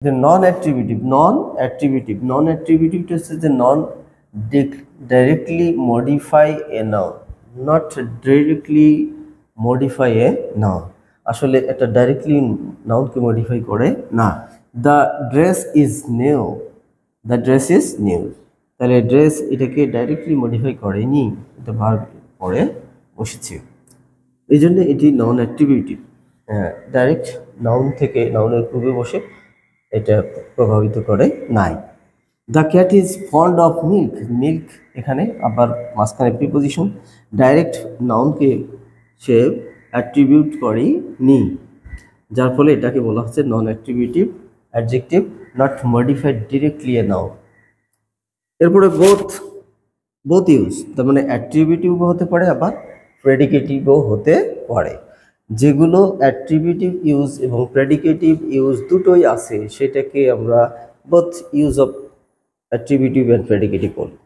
The non-attributive হচ্ছে যে directly modify a noun, not directly modify a noun. আসলে এটা ডাইরেক্টলি নাউনকে মডিফাই করে না। The dress is new, the dress is new, তাহলে ড্রেস এটাকে ডাইরেক্টলি মডিফাই করেনি, এটা ভার্ব পরে বসেছে, এই জন্য এটি নন অ্যাট্রিবিউটিভ। ডাইরেক্ট নাউন থেকে নাউনের পূর্বে বসে এটা প্রভাবিত করে নাই। The cat is fond of milk, milk এখানে আবার মাঝখানে প্রিপোজিশন, ডাইরেক্ট নাউনকে সে অ্যাট্রিবিউট করে নি, যার ফলে এটাকে বলা হচ্ছে non attributive adjective, not modified directly a noun. এরপরে বোথ ইউজ, তার মানে অ্যাট্রিবিউটিভও হতে পারে আবার প্রেডিকেটিভও হতে পারে। যেগুলো অ্যাট্রিবিউটিভ ইউজ এবং প্রেডিকেটিভ ইউজ দুটোই আছে সেটাকে আমরা both use of attributive and predicative বলি।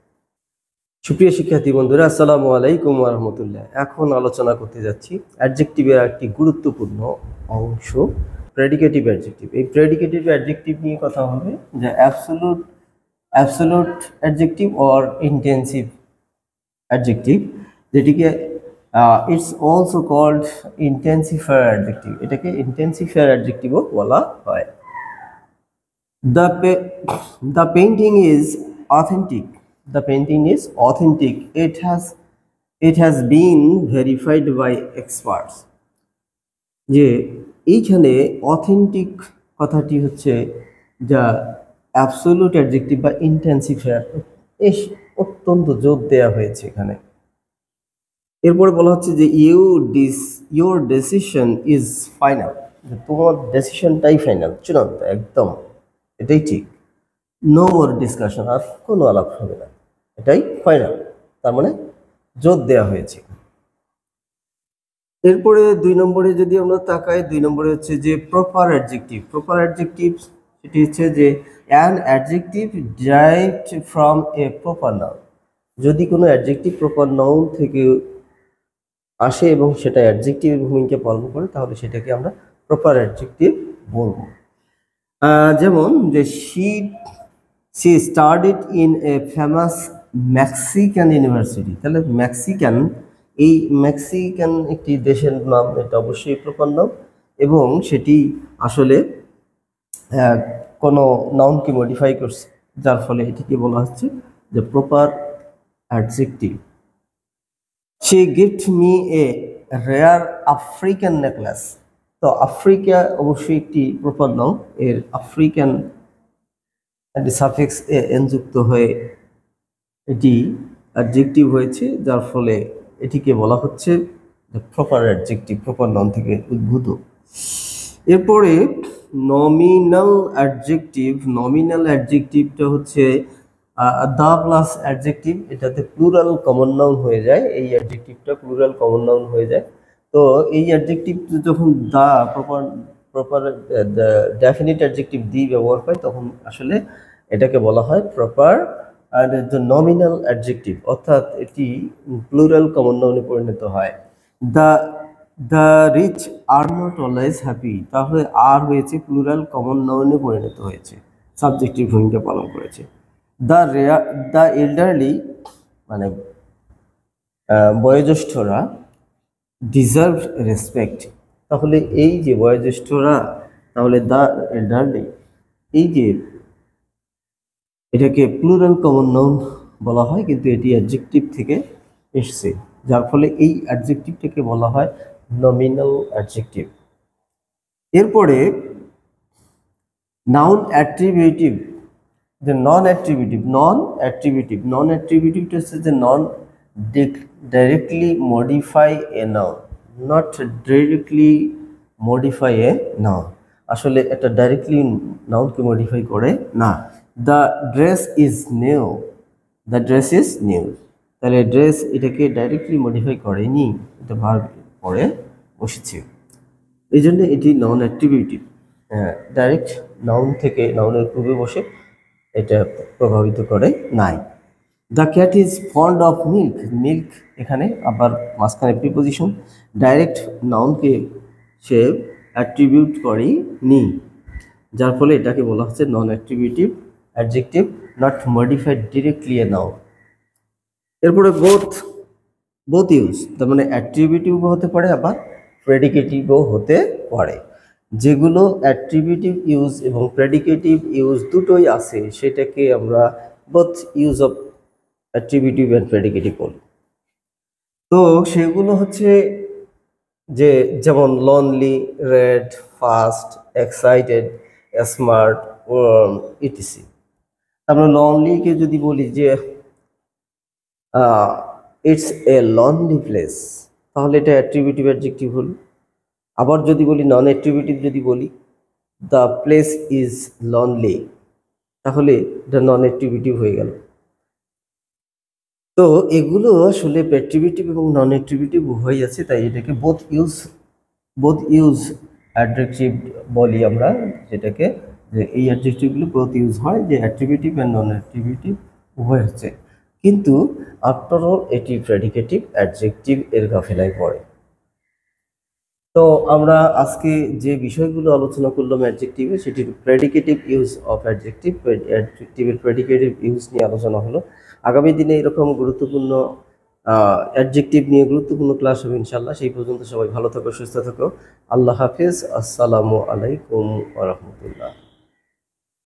সুপ্রিয় শিক্ষার্থী বন্ধুরা, আসসালামু আলাইকুম ওয়া রাহমাতুল্লাহ। এখন আলোচনা করতে যাচ্ছি অ্যাডজেক্টিভের একটি গুরুত্বপূর্ণ অংশ, প্রেডিকেটিভ অ্যাডজেক্টিভ। এই প্রেডিকেটিভ অ্যাডজেক্টিভ নিয়ে কথা হবে, যে absolute adjective or intensive adjective, যেটিকে it's also called intensifier adjective, এটাকে ইন্টেন্সিফায়ার অ্যাডজেক্টিভও বলা হয়। The painting is authentic. The painting is authentic. It has been verified by experts. যে এইখানে অথেন্টিক কথাটি হচ্ছে যা অ্যাবসোলুট অ্যাডজেক্টিভ বা ইন্টেন্সিফায়ার, অত্যন্ত জোর দেওয়া হয়েছে এখানে। এরপরে বলা হচ্ছে যে ইউর ডিসিশন ইজ ফাইনাল, তোমার ডিসিশনটাই ফাইনাল, চূড়ান্ত, একদম এটাই ঠিক, নো মোর ডিসকাশন, আর কোনো আলাপ হবে না, এটাই ফাইনাল, তার মানে জোর দেওয়া হয়েছে। এরপরে 2 নম্বরে যদি আমরা তাকাই, 2 নম্বরে হচ্ছে যে প্রপার অ্যাডজেক্টিভ। প্রপার অ্যাডজেক্টিভ সেটি হচ্ছে যে an adjective derived from a proper noun, যদি কোনো অ্যাডজেক্টিভ প্রপার নাউন থেকে আসে এবং সেটা অ্যাডজেক্টিভের ভূমিকা পালন করে, তাহলে সেটাকে আমরা প্রপার অ্যাডজেক্টিভ বলবো। যেমন যে she studied in a famous Mexican university, তাহলে মেক্সিকান, এই মেক্সিকান একটি দেশের নাম, এটা অবশ্যই প্রপার নাম, এবং সেটি আসলে কোনো নাউনকে মডিফাই করছে, যার ফলে এটিকে বলা হচ্ছে যে proper adjective. She gifted me a rare African necklace. তো আফ্রিকা অবশ্যই একটি প্রপার নাউন, এর আফ্রিকান সাফিক্স এন যুক্ত হয়ে এটি অ্যাডজেক্টিভ হয়েছে, যার ফলে এটিকে বলা হচ্ছে প্রপার অ্যাডজেক্টিভ, প্রপার নাউন থেকে উদ্ভূত। এরপরে নমিনাল অ্যাডজেক্টিভ। নমিনাল অ্যাডজেক্টিভটা হচ্ছে দা প্লাস অ্যাডজেক্টিভ, এটাতে প্লুরাল কমন নাউন হয়ে যায়, এই অ্যাডজেক্টিভটা প্লুরাল কমন নাউন হয়ে যায়। তো এই অ্যাডজেক্টিভ যখন দা প্রপার ডেফিনিট অ্যাডজেক্টিভ দি ব্যবহার হয়, তখন আসলে এটাকে বলা হয় প্রপার আর নমিনাল অ্যাডজেক্টিভ, অর্থাৎ এটি প্লুরাল কমন নাউনে পরিণত হয়। The rich are not always happy, তাহলে আর হয়েছে প্লুরাল কমন নাউনে পরিণত হয়েছে, সাবজেক্টিভ ভূমিকা পালন করেছে। দ্য এল্ডারলি, মানে বয়োজ্যেষ্ঠরা, ডিজার্ভ রেসপেক্ট, তাহলে এই যে বয়োজ্যেষ্ঠরা, তাহলে দ্য এল্ডারলি, এই যে এটাকে প্লুরাল কমন নাউন বলা হয়, কিন্তু এটি অ্যাডজেক্টিভ থেকে এসছে, যার ফলে এই অ্যাডজেক্টিভটাকে বলা হয় নমিনাল অ্যাডজেক্টিভ। এরপরে নাউন অ্যাট্রিবিউটিভ। যে নন অ্যাট্রিবিউটিভটা হচ্ছে যে directly modify a noun, not directly modify a noun, আসলে এটা ডাইরেক্টলি নাউনকে মডিফাই করে না। The dress is new, the dress is new, তাহলে ড্রেস এটাকে ডাইরেক্টলি মডিফাই করেনি, এটা ভার্ব পরে বসেছে, এই জন্য এটি নন অ্যাট্রিবিউটিভ। ডাইরেক্ট নাউন থেকে নাউনের পূর্বে বসে এটা প্রভাবিত করে নাই। The cat is fond of milk, milk এখানে আবার মাঝখানে প্রিপোজিশন, ডাইরেক্ট নাউনকে সে অ্যাট্রিবিউট করে নি, যার ফলে এটাকে বলা হচ্ছে non attributive adjective, not modified directly a noun. এরপরে বোথ ইউজ, তার মানে অ্যাট্রিবিউটিভও হতে পারে আবার প্রেডিকেটিভও হতে পারে। যেগুলো অ্যাট্রিবিউটিভ ইউজ এবং প্রেডিকেটিভ ইউজ দুটোই আছে সেটাকে আমরা both use of attributive and predicative বলি। তো সেগুলো হচ্ছে যে যেমন lonely, red, fast, excited, smart, etc. আমরা লনলিকে যদি বলি যে ইটস এ লনলি প্লেস, তাহলে এটা অ্যাট্রিবিউটিভ অ্যাডজেক্টিভ হলো। আবার যদি বলি নন অ্যাট্রিবিউটিভ, যদি বলি দ্য প্লেস ইজ লনলি, তাহলে এটা নন অ্যাট্রিবিউটিভ হয়ে গেল। তো এগুলো আসলে অ্যাট্রিবিউটিভ এবং নন অ্যাট্রিবিউটিভ উভয়ই আছে, তাই এটাকে বোথ ইউজ অ্যাডজেক্টিভ বলি আমরা, যেটাকে যে এই অ্যাডজেক্টিভগুলো বোথ ইউজ হয়, যে অ্যাট্রিবিউটিভ অ্যান্ড নন অ্যাট্রিবিউটিভ উভয় হচ্ছে, কিন্তু আফটার অল এটি প্রেডিকেটিভ অ্যাডজেক্টিভ এর কাফেলায় পড়ে। তো আমরা আজকে যে বিষয়গুলো আলোচনা করলাম অ্যাডজেক্টিভে, সেটির প্রেডিকেটিভ ইউজ অফ অ্যাডজেক্টিভ, অ্যাডজেক্টিভের প্রেডিকেটিভ ইউজ নিয়ে আলোচনা হলো। আগামী দিনে এরকম গুরুত্বপূর্ণ অ্যাডজেক্টিভ নিয়ে গুরুত্বপূর্ণ ক্লাস হবে ইনশাল্লাহ। সেই পর্যন্ত সবাই ভালো থাকো, সুস্থ থাকো। আল্লাহ হাফিজ। আসসালামু আলাইকুম ওয়া রাহমাতুল্লাহ।